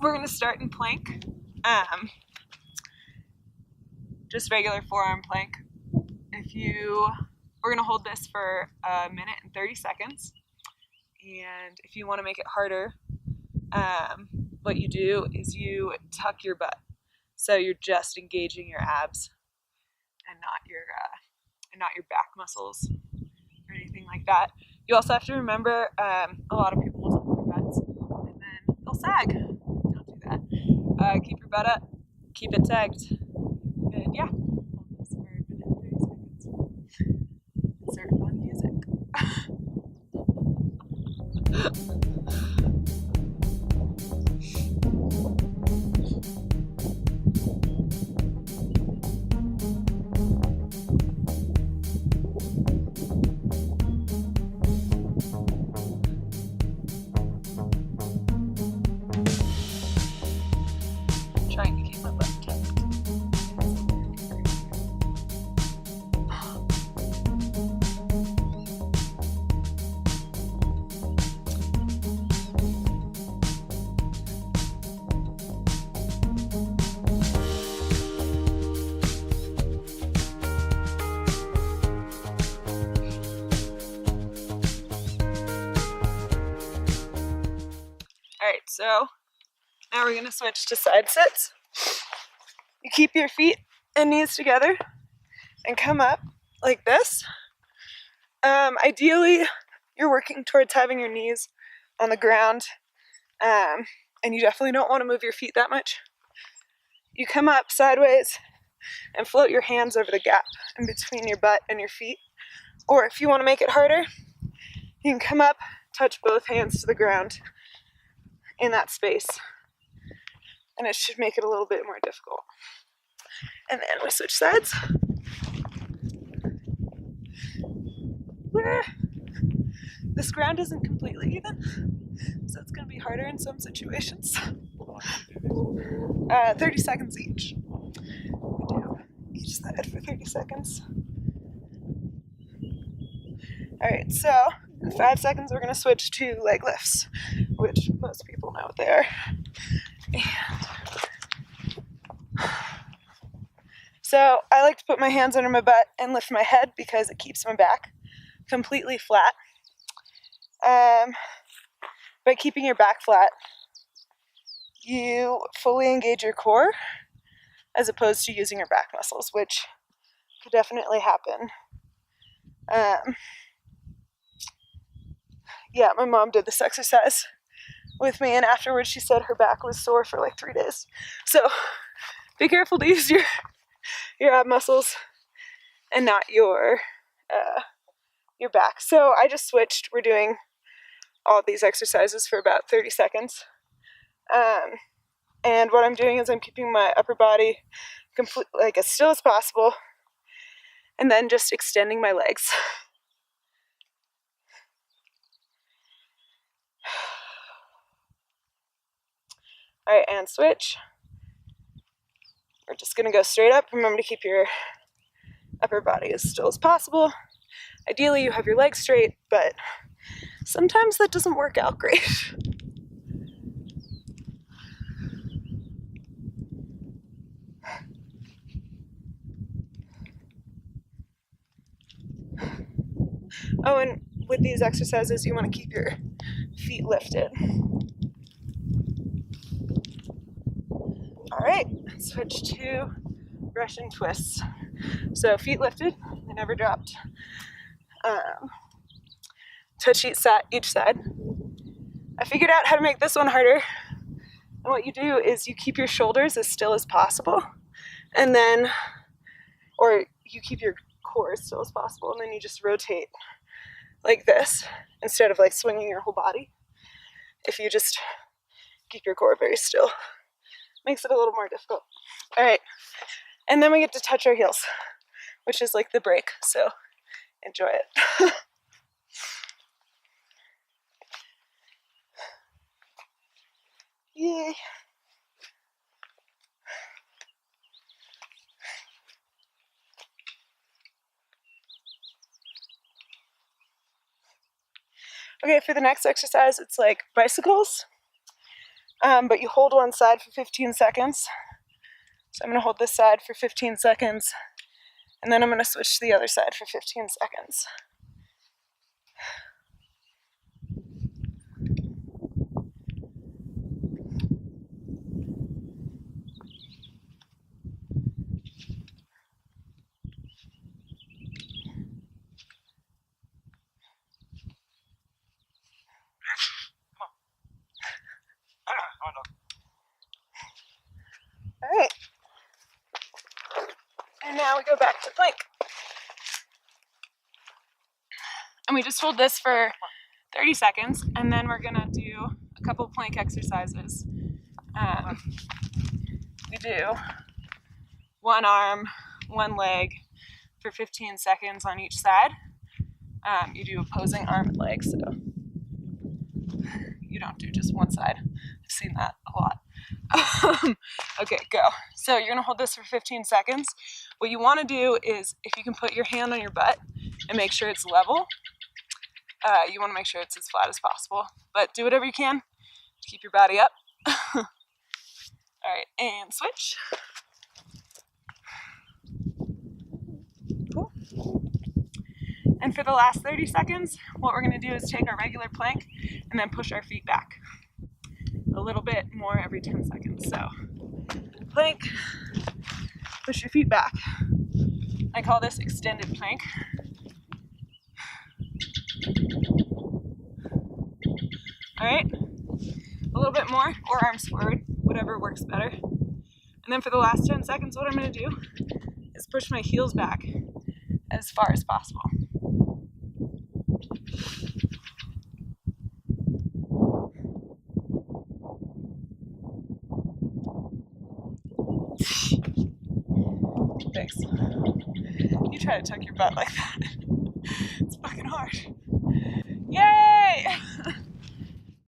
we're going to start in plank. Just regular forearm plank. We're going to hold this for 1 minute and 30 seconds. And if you want to make it harder, what you do is you tuck your butt. So you're just engaging your abs and not your back muscles or anything like that. You also have to remember, a lot of people will tuck their butts and then they'll sag. Don't do that. Keep your butt up, keep it sagged, and yeah, hold this for 1 minute and 30 seconds. Insert fun music. Trying to keep my butt tucked. Alright, so now we're going to switch to side sits. You keep your feet and knees together and come up like this. Ideally, you're working towards having your knees on the ground, and you definitely don't want to move your feet that much. You come up sideways and float your hands over the gap in between your butt and your feet. Or if you want to make it harder, you can come up, touch both hands to the ground in that space. And it should make it a little bit more difficult. And then we switch sides. This ground isn't completely even, so it's going to be harder in some situations. 30 seconds each. We do each side for 30 seconds. Alright, so in 5 seconds we're going to switch to leg lifts, which most people know what they are. So I like to put my hands under my butt and lift my head because it keeps my back completely flat. By keeping your back flat, you fully engage your core as opposed to using your back muscles, which could definitely happen. Yeah, my mom did this exercise with me, and afterwards she said her back was sore for like 3 days. So be careful to use your ab muscles and not your back. So I just switched. We're doing all of these exercises for about 30 seconds. And what I'm doing is I'm keeping my upper body like as still as possible, and then just extending my legs. All right, and switch. We're just gonna go straight up. Remember to keep your upper body as still as possible. Ideally, you have your legs straight, but sometimes that doesn't work out great. Oh, and with these exercises, you want to keep your feet lifted. All right, switch to Russian twists. So feet lifted, they never dropped. Touch each side. I figured out how to make this one harder. And what you do is you keep your shoulders as still as possible, and then, or you keep your core as still as possible, and then you just rotate like this instead of like swinging your whole body. If you just keep your core very still, makes it a little more difficult. All right, and then we get to touch our heels, which is like the break, so enjoy it. Yay. Okay, for the next exercise, it's like bicycles. but you hold one side for 15 seconds. So I'm going to hold this side for 15 seconds, and then I'm going to switch to the other side for 15 seconds. All right. And now we go back to plank. And we just hold this for 30 seconds, and then we're gonna do a couple plank exercises. We do one arm, one leg for 15 seconds on each side. You do opposing arm and leg, so you don't do just one side. I've seen that a lot. Okay, go. So you're gonna hold this for 15 seconds. What you wanna do is, if you can put your hand on your butt and make sure it's level, you wanna make sure it's as flat as possible, but do whatever you can to keep your body up. All right, and switch. Cool. And for the last 30 seconds, what we're gonna do is take our regular plank and then push our feet back a little bit more every 10 seconds. So plank, push your feet back. I call this extended plank. All right, a little bit more, or arms forward, whatever works better. And then for the last 10 seconds, what I'm gonna do is push my heels back as far as possible. Thanks. You try to tuck your butt like that. It's fucking hard.